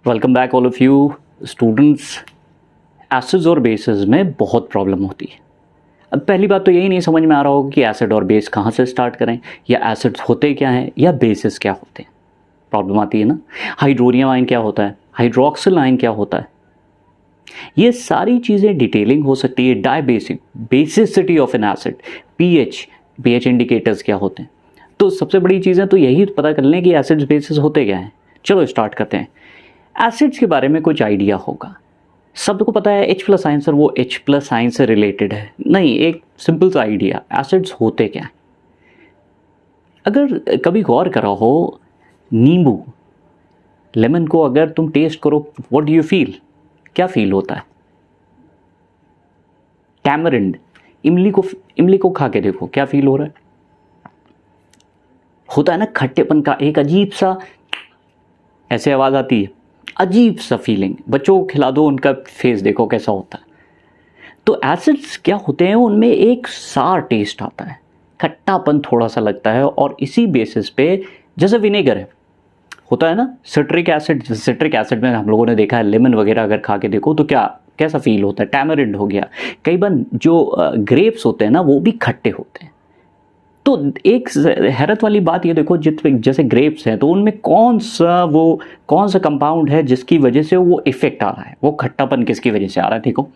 Welcome back all of you students. Acids और basis में बहुत प्रॉब्लम होती है। अब पहली बात तो यही नहीं समझ में आ रहा होगा कि एसिड और बेस कहाँ से स्टार्ट करें, या एसिड्स होते क्या हैं या बेसिस क्या होते हैं। प्रॉब्लम आती है ना। हाइड्रोनियम आयन क्या होता है, हाइड्रोक्सिल आयन क्या होता है, ये सारी चीज़ें डिटेलिंग हो सकती है। Dibasic, basicity of N acid, pH indicators क्या होते हैं। तो सबसे बड़ी चीज़ें तो यही पता कर लें कि एसिड्स बेसिस होते क्या हैं। चलो स्टार्ट करते हैं। एसिड्स के बारे में कुछ आइडिया होगा, सबको पता है H प्लस आयन, सर वो H प्लस आयन से रिलेटेड है। नहीं, एक सिंपल सा आइडिया, एसिड्स होते क्या हैं। अगर कभी गौर करा हो, नींबू, लेमन को अगर तुम टेस्ट करो, व्हाट डू यू फील, क्या फील होता है। टैमरिंड, इमली को खा के देखो, क्या फील हो रहा है। होता है ना खट्टेपन का एक अजीब सा, ऐसे आवाज आती है, अजीब सा फीलिंग। बच्चों को खिला दो, उनका फेस देखो कैसा होता है। तो एसिड्स क्या होते हैं, उनमें एक सार टेस्ट आता है, खट्टापन थोड़ा सा लगता है। और इसी बेसिस पे, जैसे विनेगर है, होता है ना सिट्रिक एसिड में हम लोगों ने देखा है, लेमन वगैरह अगर खा के देखो तो कैसा फील होता है। टैमरिंड हो गया, कई बार जो ग्रेप्स होते हैं ना वो भी खट्टे होते हैं। तो एक हैरत वाली बात ये देखो, जैसे ग्रेप्स हैं तो उनमें कौन सा कंपाउंड है जिसकी वजह से वो इफेक्ट आ रहा है, वो खट्टापन किसकी वजह से आ रहा है। देखो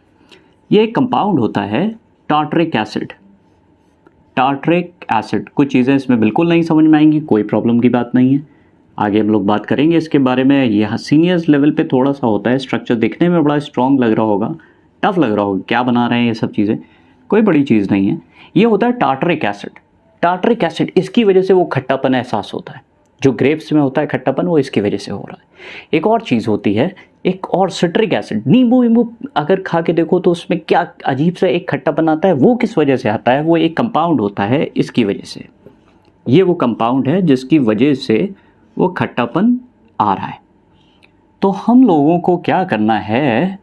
ये एक कंपाउंड होता है टार्टरिक एसिड। कुछ चीज़ें इसमें बिल्कुल नहीं समझ में आएंगी, कोई प्रॉब्लम की बात नहीं है, आगे हम लोग बात करेंगे इसके बारे में। यह सीनियर्स लेवल पे थोड़ा सा होता है, स्ट्रक्चर देखने में बड़ा स्ट्रॉन्ग लग रहा होगा, टफ लग रहा होगा, क्या बना रहे हैं ये सब चीज़ें, कोई बड़ी चीज़ नहीं है। ये होता है टार्टरिक एसिड, इसकी वजह से वो खट्टापन एहसास होता है। जो ग्रेप्स में होता है खट्टापन, वो इसकी वजह से हो रहा है। एक और चीज़ होती है, एक और सिट्रिक एसिड, नींबू अगर खा के देखो तो उसमें क्या अजीब सा एक खट्टापन आता है। वो किस वजह से आता है, वो एक कंपाउंड होता है इसकी वजह से। ये वो कंपाउंड है जिसकी वजह से वो खट्टापन आ रहा है। तो हम लोगों को क्या करना है,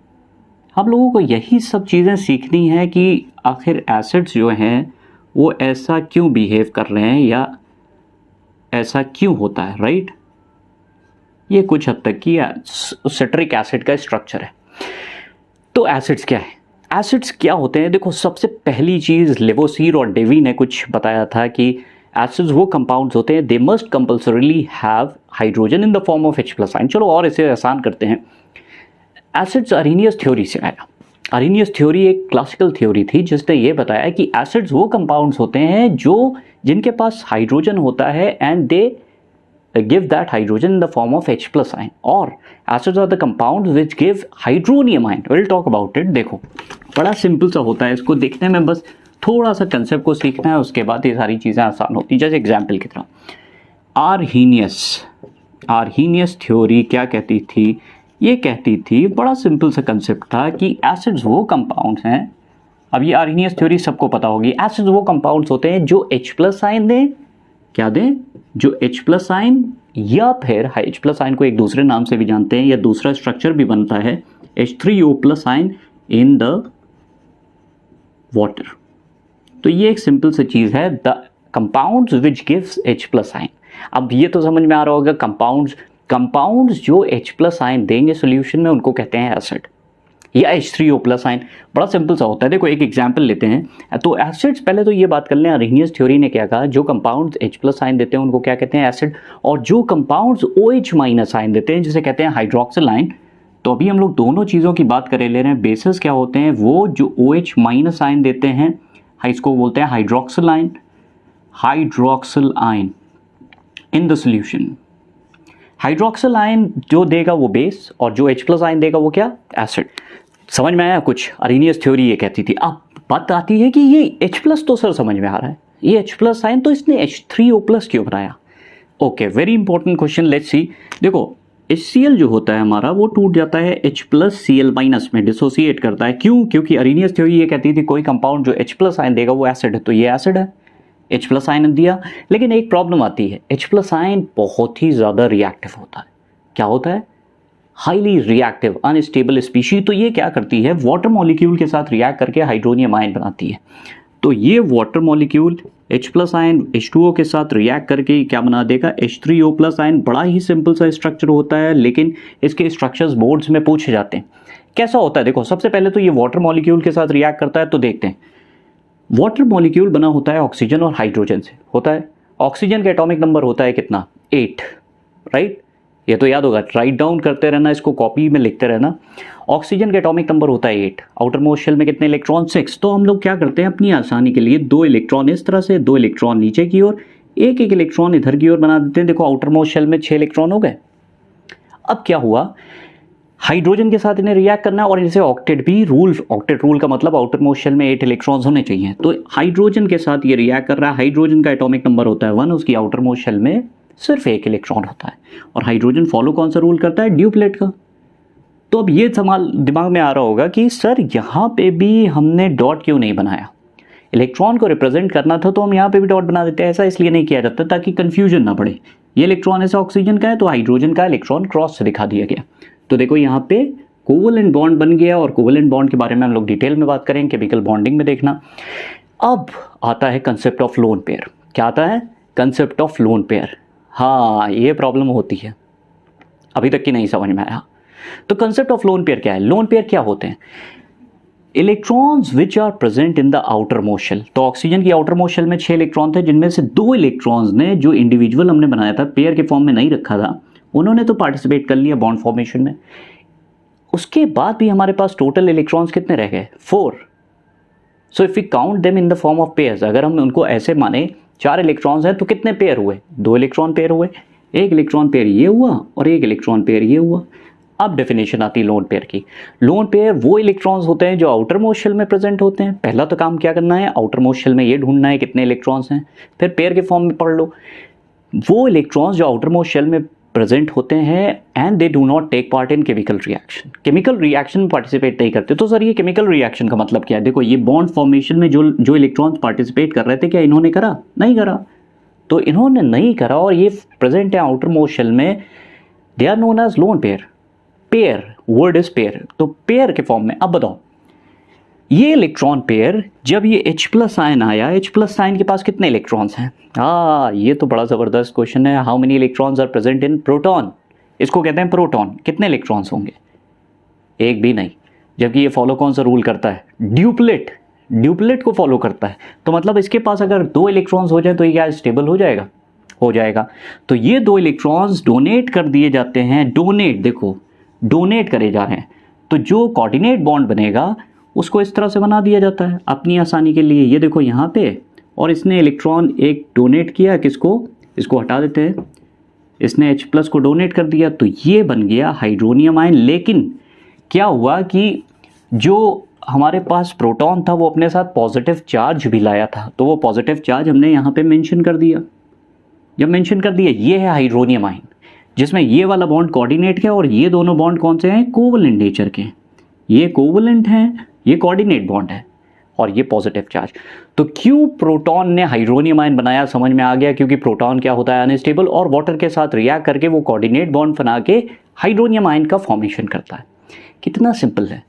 हम लोगों को यही सब चीज़ें सीखनी है कि आखिर एसिड्स जो हैं वो ऐसा क्यों बिहेव कर रहे हैं या ऐसा क्यों होता है, राइट। ये कुछ हद तक की सिट्रिक एसिड का स्ट्रक्चर है। तो एसिड्स क्या है, एसिड्स क्या होते हैं। देखो सबसे पहली चीज़ लेवोसिर और डेवी ने कुछ बताया था कि एसिड्स वो कंपाउंड्स होते हैं, they must compulsorily have hydrogen in the form of H plus ion. चलो और इसे आसान करते हैं। एसिड्स अरेनियस थ्योरी से आया। अरेनियस थ्योरी एक क्लासिकल थ्योरी थी जिसने ये बताया कि एसिड्स वो कंपाउंड्स होते हैं जिनके पास हाइड्रोजन होता है and they give that hydrogen in the form of H plus ion. और acids are the compounds which give hydronium ion. Will talk about it. देखो बड़ा सिंपल सा होता है, इसको देखने में बस थोड़ा सा कंसेप्ट को सीखना है, उसके बाद ये सारी चीज़ें आसान होती है। जैसे एग्जाम्पल की तरह आर्हीनियस थ्योरी क्या कहती थी, ये कहती थी, बड़ा सिंपल सा कंसेप्ट था कि एसिड्स वो कंपाउंड्स हैं। अब ये आर्हीनियस थ्योरी सबको पता होगी। एसिड्स वो कंपाउंड्स होते हैं जो H प्लस आयन दें, क्या दें, जो H प्लस आयन, या फिर H प्लस आयन को एक दूसरे नाम से भी जानते हैं, या दूसरा स्ट्रक्चर भी बनता है H3O plus ion in the water. तो ये एक सिंपल सी चीज़ है, the compounds which gives H plus ion. अब ये तो समझ में आ रहा होगा, कंपाउंड्स जो H प्लस आयन देंगे सोल्यूशन में उनको कहते हैं एसिड, या H3O प्लस आयन। बड़ा सिंपल सा होता है। देखो एक एग्जांपल लेते हैं। तो एसिड्स, पहले तो ये बात कर लें, अरेनियस थ्योरी ने क्या कहा, जो कंपाउंड्स H प्लस आयन देते हैं उनको क्या कहते हैं, एसिड। और जो कंपाउंड्स OH माइनस आयन देते हैं जिसे कहते हैं हाइड्रोक्सिल आयन। तो अभी हम लोग दोनों चीज़ों की बात करे ले रहे हैं। बेसिस क्या होते हैं, वो जो OH माइनस आयन देते हैं, इसको बोलते हैं hydroxyl ion in the solution. Hydroxyl ion जो देगा वो बेस, और जो H प्लस आयन देगा वो क्या, एसिड। समझ में आया कुछ। अरेनियस थ्योरी ये कहती थी। अब बात आती है कि ये H प्लस तो सर समझ में आ रहा है, ये H प्लस आयन, तो इसने H3O प्लस क्यों बनाया। Okay, very important question, let's see. देखो HCl जो होता है हमारा, वो टूट जाता है H प्लस Cl माइनस में, डिसोसिएट करता है। क्यों, क्योंकि अरेनियस थ्योरी ये कहती थी कोई कंपाउंड जो H प्लस आयन देगा वो एसिड है, तो ये एसिड है, H प्लस आयन दिया। लेकिन एक प्रॉब्लम आती है, H प्लस आयन बहुत ही ज़्यादा रिएक्टिव होता है। क्या होता है, हाईली रिएक्टिव, अनस्टेबल स्पीशीज। तो ये क्या करती है, वाटर मॉलिक्यूल के साथ रिएक्ट करके हाइड्रोनियम आयन बनाती है। तो ये water molecule H plus ion H2O के साथ रिएक्ट करके क्या बना देगा, H3O प्लस आयन। बड़ा ही सिंपल सा स्ट्रक्चर होता है, लेकिन इसके स्ट्रक्चर्स बोर्ड्स में पूछे जाते हैं। कैसा होता है, देखो सबसे पहले तो ये वाटर मॉलिक्यूल के साथ रिएक्ट करता है, तो देखते हैं। वाटर मॉलिक्यूल बना होता है ऑक्सीजन और हाइड्रोजन से, होता है। ऑक्सीजन का एटॉमिक नंबर होता है कितना, 8, राइट। ये तो याद होगा, राइट डाउन करते रहना, इसको कॉपी में लिखते रहना। ऑक्सीजन का एटॉमिक नंबर होता है 8, आउटर मोस्ट शेल में कितने इलेक्ट्रॉन, 6। तो हम लोग क्या करते हैं, अपनी आसानी के लिए 2 इलेक्ट्रॉन इस तरह से, 2 इलेक्ट्रॉन नीचे की ओर, एक इलेक्ट्रॉन इधर की ओर बना देते हैं। देखो आउटर मोस्ट शेल में 6 इलेक्ट्रॉन हो गए। अब क्या हुआ, हाइड्रोजन के साथ इन्हें रिएक्ट करना है और इसे ऑक्टेट भी रूल, ऑक्टेट रूल का मतलब आउटर मोस्ट शेल में 8 इलेक्ट्रॉन्स होने चाहिए। तो हाइड्रोजन के साथ ये रिएक्ट कर रहा है, हाइड्रोजन का एटॉमिक नंबर होता है 1, उसकी आउटर मोस्ट शेल में सिर्फ 1 इलेक्ट्रॉन होता है। और हाइड्रोजन फॉलो कौन सा रूल करता है, ड्यूप्लेट का। तो अब ये सवाल दिमाग में आ रहा होगा कि सर यहाँ पे भी हमने डॉट क्यों नहीं बनाया, इलेक्ट्रॉन को रिप्रेजेंट करना था तो हम यहाँ पे भी डॉट बना देते हैं। ऐसा इसलिए नहीं किया जाता ताकि कंफ्यूजन ना पड़े, ये इलेक्ट्रॉन ऐसा ऑक्सीजन का है तो हाइड्रोजन का इलेक्ट्रॉन क्रॉस से दिखा दिया गया। तो देखो यहाँ पे कोवलेंट बॉन्ड बन गया, और कोवलेंट बॉन्ड के बारे में हम लोग डिटेल में बात करेंगे, केमिकल बॉन्डिंग में देखना। अब आता है कंसेप्ट ऑफ लोन पेयर। क्या आता है, कंसेप्ट ऑफ लोन पेयर। हाँ, ये प्रॉब्लम होती है, अभी तक की नहीं समझ में आया। तो कंसेप्ट ऑफ लोन पेयर क्या है, लोन पेयर क्या होते हैं, electrons which are present in the outer most shell. तो ऑक्सीजन की आउटर मोस्ट शेल में 6 इलेक्ट्रॉन थे, जिनमें से 2 इलेक्ट्रॉन्स ने, जो इंडिविजुअल हमने बनाया था, पेयर के फॉर्म में नहीं रखा था, उन्होंने तो पार्टिसिपेट कर लिया बॉन्ड फॉर्मेशन में। उसके बाद भी हमारे पास टोटल इलेक्ट्रॉन्स कितने रह गए, 4। So if we count them in the form of pairs, अगर हम उनको ऐसे माने 4 इलेक्ट्रॉन्स हैं तो कितने पेयर हुए, 2 इलेक्ट्रॉन पेयर हुए, 1 इलेक्ट्रॉन पेयर ये हुआ और 1 इलेक्ट्रॉन पेयर ये हुआ। अब डेफिनेशन आती है लोन पेयर की। लोन पेयर वो इलेक्ट्रॉन्स होते हैं जो आउटर मोस्ट शेल में प्रेजेंट होते हैं। पहला तो काम क्या करना है, आउटर मोस्ट शेल में ये ढूंढना है कितने इलेक्ट्रॉन्स हैं, फिर पेयर के फॉर्म में पढ़ लो। वो इलेक्ट्रॉन्स जो आउटर मोस्ट शेल में प्रेजेंट होते हैं and they do not take part in chemical reaction, chemical reaction में पार्टिसिपेट नहीं करते। तो सर ये केमिकल रिएक्शन का मतलब क्या है, देखो ये बॉन्ड फॉर्मेशन में जो इलेक्ट्रॉन्स पार्टिसिपेट कर रहे थे, क्या इन्होंने करा, नहीं करा। तो इन्होंने नहीं करा और ये प्रेजेंट है आउटर मोस्ट शेल में, they are known as lone pair. Pair, word is pair, तो पेयर के फॉर्म में। अब बताओ, ये इलेक्ट्रॉन पेयर जब ये H प्लस आयन आया, H प्लस आयन के पास कितने इलेक्ट्रॉन्स हैं, ये तो बड़ा ज़बरदस्त क्वेश्चन है। How many electrons are present in proton, इसको कहते हैं प्रोटॉन। कितने इलेक्ट्रॉन्स होंगे, एक भी नहीं, जबकि ये फॉलो कौन सा रूल करता है, ड्यूप्लेट, ड्यूप्लेट को फॉलो करता है। तो मतलब इसके पास अगर 2 इलेक्ट्रॉन्स हो जाए तो ये क्या स्टेबल हो जाएगा, हो जाएगा। तो ये 2 इलेक्ट्रॉन्स डोनेट कर दिए जाते हैं, डोनेट, देखो डोनेट करे जा रहे हैं। तो जो कोऑर्डिनेट बॉन्ड बनेगा उसको इस तरह से बना दिया जाता है अपनी आसानी के लिए। ये देखो यहाँ पे, और इसने इलेक्ट्रॉन एक डोनेट किया, किसको, इसको हटा देते हैं, इसने H प्लस को डोनेट कर दिया, तो ये बन गया हाइड्रोनियम आयन। लेकिन क्या हुआ कि जो हमारे पास प्रोटॉन था वो अपने साथ पॉजिटिव चार्ज भी लाया था, तो वो पॉजिटिव चार्ज हमने यहाँ पे मेंशन कर दिया। जब मेंशन कर दिया, ये है हाइड्रोनियम आयन, जिसमें ये वाला बॉन्ड कोऑर्डिनेट है और ये दोनों बॉन्ड कौन से हैं, कोवलेंट नेचर के। ये कोवलेंट हैं, ये कोऑर्डिनेट बॉन्ड है, और ये पॉजिटिव चार्ज। तो क्यों प्रोटॉन ने हाइड्रोनियम आयन बनाया, समझ में आ गया, क्योंकि प्रोटॉन क्या होता है, अनस्टेबल, और वाटर के साथ रिएक्ट करके वो कोऑर्डिनेट बॉन्ड बना के हाइड्रोनियम आयन का फॉर्मेशन करता है। कितना सिंपल है।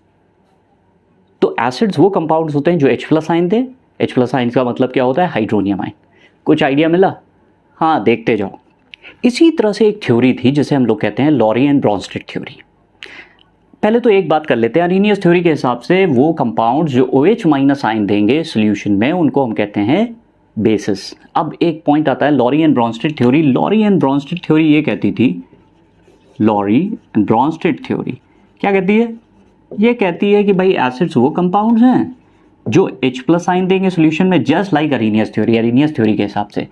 तो एसिड्स वो कंपाउंड्स होते हैं जो H प्लस आयन थे। H प्लस आयन का मतलब क्या होता है, हाइड्रोनियम आयन। कुछ आइडिया मिला, हाँ देखते जाओ। इसी तरह से एक थ्योरी थी जिसे हम लोग कहते हैं लॉरी एंड ब्रॉन्स्टेड थ्योरी। पहले तो एक बात कर लेते हैं, अरेनियस थ्योरी के हिसाब से वो कंपाउंड जो OH माइनस आयन देंगे सॉल्यूशन में, उनको हम कहते हैं बेसिस। अब एक पॉइंट आता है Lowry and Bronsted theory. Lowry and Bronsted theory ये कहती थी, लॉरी एंड ब्रॉन्स्टेड थ्योरी क्या कहती है, ये कहती है कि भाई एसिड्स वो कंपाउंड्स हैं जो H प्लस आयन देंगे सॉल्यूशन में, just like Arrhenius theory, Arrhenius theory के हिसाब से।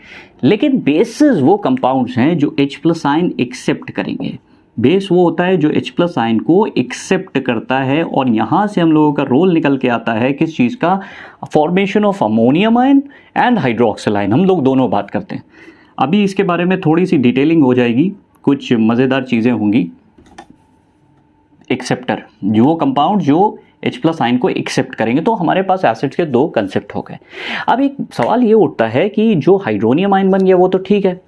लेकिन बेसिस वो कंपाउंड्स हैं जो H प्लस आयन एक्सेप्ट करेंगे। बेस वो होता है जो H प्लस आयन को एक्सेप्ट करता है, और यहाँ से हम लोगों का रोल निकल के आता है किस चीज़ का, formation of ammonium ion and hydroxyl ion. हम लोग दोनों बात करते हैं। अभी इसके बारे में थोड़ी सी डिटेलिंग हो जाएगी, कुछ मज़ेदार चीज़ें होंगी। एक्सेप्टर, जो वो कंपाउंड जो H प्लस आयन को एक्सेप्ट करेंगे। तो हमारे पास एसिड्स के 2 कंसेप्ट हो गए। अब एक सवाल ये उठता है कि जो हाइड्रोनियम आयन बन गया वो तो ठीक है,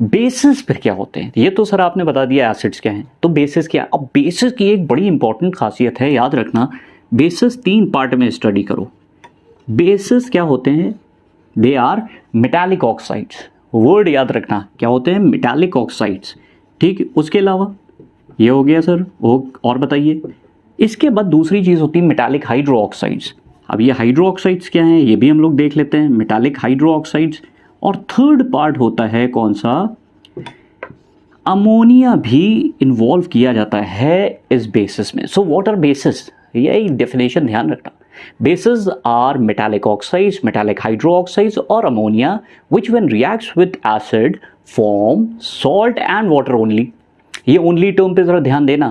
बेसिस फिर क्या होते हैं। ये तो सर आपने बता दिया एसिड्स क्या हैं, तो बेसिस क्या। अब बेसिस की एक बड़ी इंपॉर्टेंट खासियत है, याद रखना, बेसिस 3 पार्ट में स्टडी करो। बेसिस क्या होते हैं, they are metallic oxides. Word याद रखना क्या होते हैं, मेटालिक ऑक्साइड्स। ठीक, उसके अलावा ये हो गया सर, वो और बताइए। इसके बाद दूसरी चीज़ होती है मेटालिक हाइड्रो ऑक्साइड्स। अब ये हाइड्रो ऑक्साइड्स क्या हैं ये भी हम लोग देख लेते हैं, मेटालिक हाइड्रो ऑक्साइड्स। और थर्ड पार्ट होता है कौन सा, अमोनिया भी इन्वॉल्व किया जाता है इस बेसिस में। सो व्हाट आर बेसिस, यही डेफिनेशन ध्यान रखना। Bases are metallic oxides, metallic hydroxides or ammonia which when reacts with acid form salt and water only. ये only term पे जरा ध्यान देना।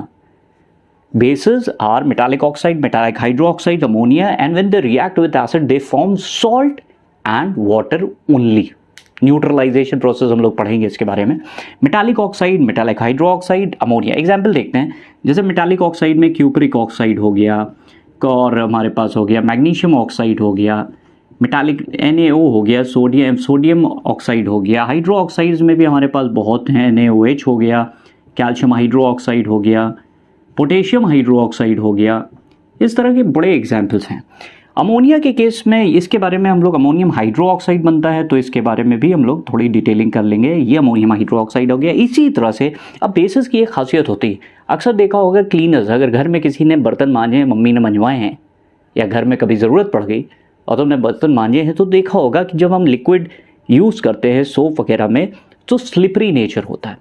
Bases are metallic oxide, metallic hydroxide, ammonia and when they react with acid they form salt and water only. Neutralisation process हम लोग पढ़ेंगे इसके बारे में। Metallic oxide, metallic hydroxide, ammonia. Example देखते हैं, जैसे मेटालिक ऑक्साइड में क्यूपरिक ऑक्साइड हो गया, और हमारे पास हो गया मैग्नीशियम ऑक्साइड हो गया, मेटालिक NaO हो गया, सोडियम ऑक्साइड हो गया। हाइड्रो ऑक्साइड्स में भी हमारे पास बहुत हैं, NaOH हो गया, कैल्शियम हाइड्रो ऑक्साइड हो गया, पोटेशियम हाइड्रो ऑक्साइड हो गया। इस तरह के बड़े एग्जाम्पल्स हैं। अमोनिया के केस में इसके बारे में हम लोग, अमोनियम हाइड्रो ऑक्साइड बनता है तो इसके बारे में भी हम लोग थोड़ी डिटेलिंग कर लेंगे। ये अमोनियम हाइड्रो ऑक्साइड हो गया। इसी तरह से अब बेसिस की एक खासियत होती है, अक्सर देखा होगा क्लीनर्स, अगर घर में किसी ने बर्तन मांजे, मम्मी ने मंजवाए हैं या घर में कभी ज़रूरत पड़ गई और तुमने बर्तन मांजे हैं, तो देखा होगा कि जब हम लिक्विड यूज़ करते हैं सोप वगैरह में तो स्लिपरी नेचर होता है,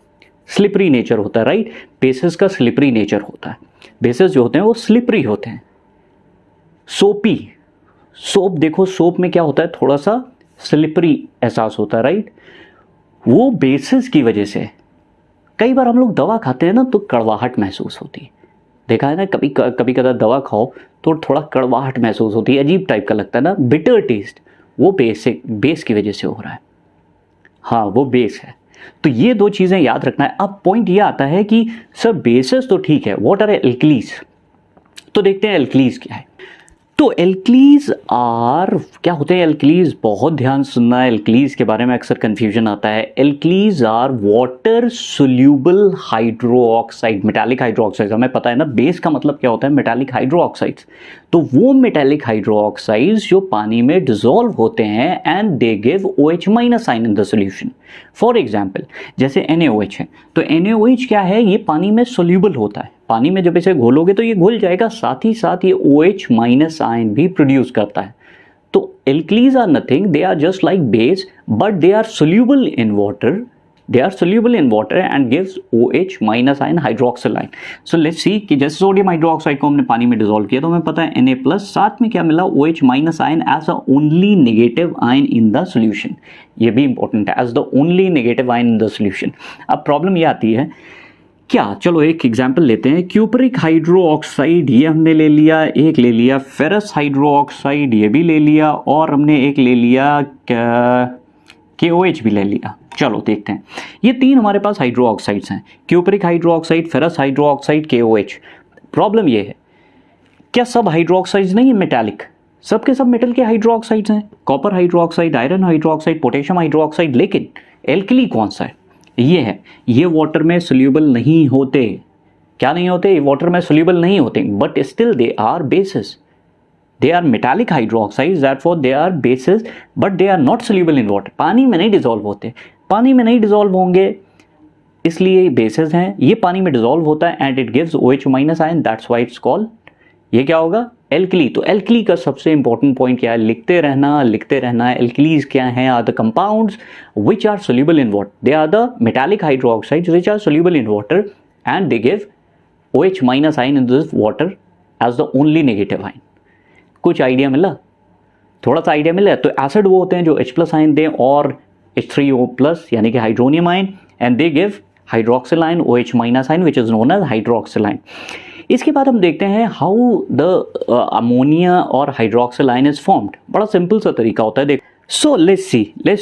स्लिपरी नेचर होता है, राइट। बेसिस का स्लिपरी नेचर होता है, बेसिस जो होते हैं वो स्लिपरी होते हैं। सोपी, सोप देखो, सोप में क्या होता है, थोड़ा सा स्लिपरी एहसास होता है, राइट। वो बेसिस की वजह से कई बार हम लोग दवा खाते हैं ना तो कड़वाहट महसूस होती है, देखा है ना, कभी कभी दवा खाओ तो थोड़ा कड़वाहट महसूस होती है, अजीब टाइप का लगता है ना, बिटर टेस्ट। वो बेस की वजह से हो रहा है, हाँ वो बेस है। तो ये दो चीज़ें याद रखना है। अब पॉइंट ये आता है कि सर बेसिस तो ठीक है, व्हाट आर एल्कलीज। तो देखते हैं एल्कलीज क्या है। तो एल्कलीज आर, क्या होते हैं एल्कलीज, बहुत ध्यान सुनना है, एल्कलीज के बारे में अक्सर कंफ्यूजन आता है। Alkalis are water soluble hydro oxide, metallic hydro oxide. हमें पता है ना बेस का मतलब क्या होता है, मेटालिक हाइड्रो ऑक्साइड्स। तो वो मेटालिक हाइड्रो ऑक्साइड्स जो पानी में डिसॉल्व होते हैं and they give OH minus sign in the solution. For example जैसे NaOH है, तो NaOH क्या है, ये पानी में सोल्यूबल होता है, पानी में जब इसे घोलोगे तो ये घुल जाएगा, साथ ही साथ ये OH माइनस आयन भी प्रोड्यूस करता है। तो alkalis are nothing, they are just like base but they are soluble in water, they are soluble in water and gives OH minus ion hydroxyl ion. So let's see कि जैसे sodium hydroxide को हमने पानी में dissolve किया तो हमें पता है Na प्लस, साथ में क्या मिला, OH minus ion as a only negative ion in the solution. ये भी इंपॉर्टेंट है, as the only negative ion in the solution. अब प्रॉब्लम ये आती है क्या, चलो एक एग्जाम्पल लेते हैं। क्यूपरिक हाइड्रो ऑक्साइड ये हमने ले लिया, एक ले लिया फेरस हाइड्रो ऑक्साइड ये भी ले लिया, और हमने एक ले लिया KOH भी ले लिया। चलो देखते हैं, ये तीन हमारे पास हाइड्रो ऑक्साइड्स हैं, cupric hydro oxide, ferrous hydro oxide, KOH। Problem ये है, क्या सब हाइड्रो ऑक्साइड्स नहीं है मेटालिक, सबके सब मेटल के हाइड्रो ऑक्साइड्स हैं, copper hydro oxide, iron hydro oxide, potassium hydro oxide, लेकिन एल्कली कौन सा है, ये है, ये वाटर में सोल्यूबल नहीं होते। क्या नहीं होते, ये वाटर में सोल्यूबल नहीं होते, but still they are bases, they are metallic hydroxides, therefore they are bases but they are not soluble in water। पानी में नहीं डिसॉल्व होते, पानी में नहीं डिसॉल्व होंगे इसलिए बेसिस हैं। ये पानी में डिसॉल्व होता है and it gives OH minus ion, that's why it's called, ये क्या होगा, एल्कली। तो एल्कली का सबसे इंपॉर्टेंट पॉइंट क्या है, लिखते रहना। एल्कलीज क्या हैं, are the compounds which are soluble in water, they are the metallic hydro oxides which are soluble in water and they give OH minus ion in this water as the only negative ion. कुछ idea मिला, थोड़ा सा idea मिला। तो acid वो होते हैं जो H प्लस आयन दें और H3O प्लस यानी कि hydronium ion, and they give hydroxyl ion OH minus ion which is known as hydroxyl ion. इसके बाद हम देखते हैं हाउ द अमोनिया और हाइड्रोक्सिल आयन इज फॉर्म्ड। बड़ा सिंपल सा तरीका होता है, देख। So let's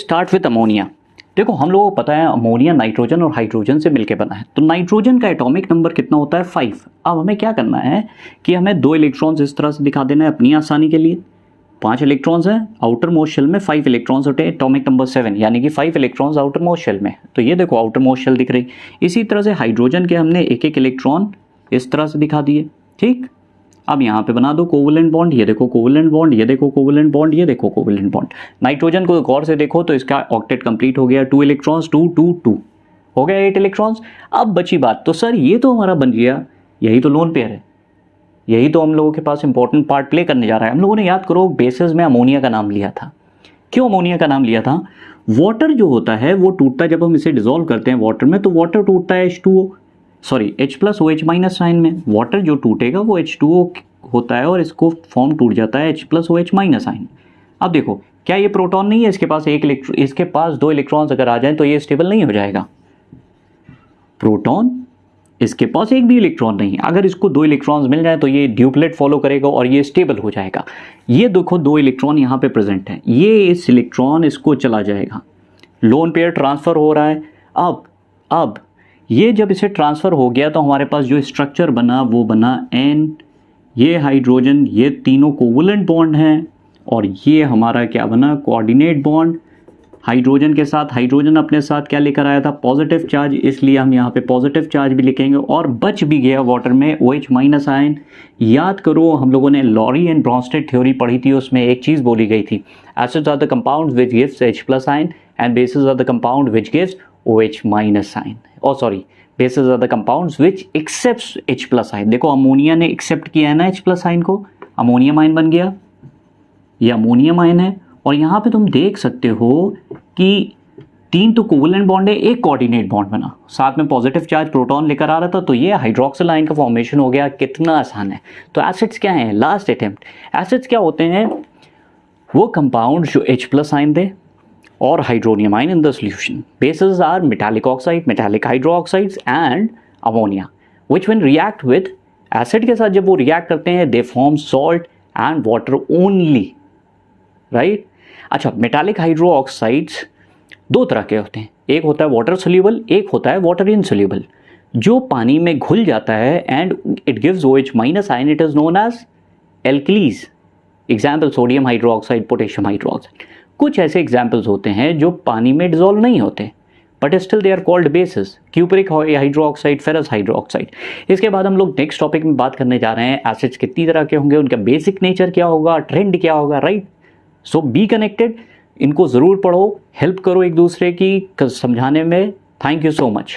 start with ammonia. देखो हम लोगों को पता है अमोनिया नाइट्रोजन और हाइड्रोजन से मिलकर बना है, तो नाइट्रोजन का एटॉमिक नंबर कितना होता है, 5। अब हमें क्या करना है कि हमें 2 इलेक्ट्रॉन्स इस तरह से दिखा देना है अपनी आसानी के लिए। 5 इलेक्ट्रॉन्स हैं, आउटर मोस्ट शेल में 5 इलेक्ट्रॉन्स होते हैं, एटॉमिक नंबर 7 यानी कि 5 इलेक्ट्रॉन्स आउटर मोस्ट शेल में। तो ये देखो आउटर मोस्ट शेल दिख रही। इसी तरह से हाइड्रोजन के हमने एक एक इलेक्ट्रॉन इस तरह से दिखा दिए, ठीक। अब यहाँ पे बना दो कोवलेंट बॉन्ड, ये देखो कोवलेंट बॉन्ड, ये देखो कोवलेंट बॉन्ड, ये देखो कोवलेंट बॉन्ड। नाइट्रोजन को गौर से देखो तो इसका ऑक्टेट कंप्लीट हो गया, 2 इलेक्ट्रॉन्स 2 2 2 हो गया 8 इलेक्ट्रॉन्स। अब बची बात, तो सर ये तो हमारा बन गया, यही तो लोन पेयर है, यही तो हम लोगों के पास इंपॉर्टेंट पार्ट प्ले करने जा रहा है। हम लोगों ने याद करो बेसिस में अमोनिया का नाम लिया था। क्यों अमोनिया का नाम लिया था? वाटर जो होता है वो टूटता है, जब हम इसे डिसॉल्व करते हैं वाटर में तो वाटर टूटता है H+OH- साइन में। वाटर जो टूटेगा वो H2O होता है और इसको फॉर्म टूट जाता है H+OH- साइन। अब देखो क्या ये प्रोटॉन नहीं है, इसके पास इसके पास 2 इलेक्ट्रॉन्स अगर आ जाएं तो ये स्टेबल नहीं हो जाएगा। प्रोटॉन, इसके पास एक भी इलेक्ट्रॉन नहीं है, अगर इसको 2 इलेक्ट्रॉन्स मिल जाए तो ये ड्यूप्लेट फॉलो करेगा और ये स्टेबल हो जाएगा। ये देखो 2 इलेक्ट्रॉन यहाँ पे प्रेजेंट है, ये इस इलेक्ट्रॉन इसको चला जाएगा, लोन पेयर ट्रांसफर हो रहा है। अब ये जब इसे ट्रांसफर हो गया तो हमारे पास जो स्ट्रक्चर बना वो बना N, ये हाइड्रोजन, ये तीनों कोवलेंट बॉन्ड हैं और ये हमारा क्या बना, कोऑर्डिनेट बॉन्ड। हाइड्रोजन के साथ हाइड्रोजन अपने साथ क्या लेकर आया था, पॉजिटिव चार्ज, इसलिए हम यहाँ पे पॉजिटिव चार्ज भी लिखेंगे। और बच भी गया वाटर में OH- आयन। याद करो हम लोगों ने लॉरी एंड ब्रॉन्स्टेड थ्योरी पढ़ी थी, उसमें एक चीज़ बोली गई थी, acids are the compound which gives H+ ion and bases are the compound which gives OH- ion. Bases are the compounds which accepts H+ ion. देखो अमोनिया ने एक्सेप्ट किया है ना H+ आयन को, अमोनियम आयन बन गया, ये ammonium ion है। और यहाँ पे तुम देख सकते हो कि 3 तो कोवलेंट बॉन्ड है, एक कोऑर्डिनेट बॉन्ड बना, साथ में पॉजिटिव चार्ज प्रोटॉन लेकर आ रहा था, तो ये हाइड्रोक्सिल आयन का फॉर्मेशन हो गया। कितना आसान है। तो एसिड्स क्या हैं, लास्ट अटेम्प्ट, एसिड्स क्या होते हैं, वो कंपाउंड जो H+ आयन दे और hydronium ion in the solution. Bases are metallic oxide, metallic hydroxides and ammonia, which when react with acid के साथ जब वो रिएक्ट करते हैं they form salt and water only, right. अच्छा, मेटालिक हाइड्रोक्साइड्स 2 तरह के होते हैं, एक होता है वाटर सोल्यूबल, एक होता है वाटर इनसोल्यूबल। जो पानी में घुल जाता है and it gives OH- ion, it is known as alkalis. Example sodium hydroxide, potassium hydroxide. कुछ ऐसे एग्जाम्पल्स होते हैं जो पानी में डिजोल्व नहीं होते but still they are called bases, cupric hydroxide, ferrous hydroxide. इसके बाद हम लोग नेक्स्ट टॉपिक में बात करने जा रहे हैं एसिड्स कितनी तरह के होंगे, उनका बेसिक नेचर क्या होगा, ट्रेंड क्या होगा, राइट। सो बी कनेक्टेड, इनको ज़रूर पढ़ो, हेल्प करो एक दूसरे की समझाने में। Thank you so much.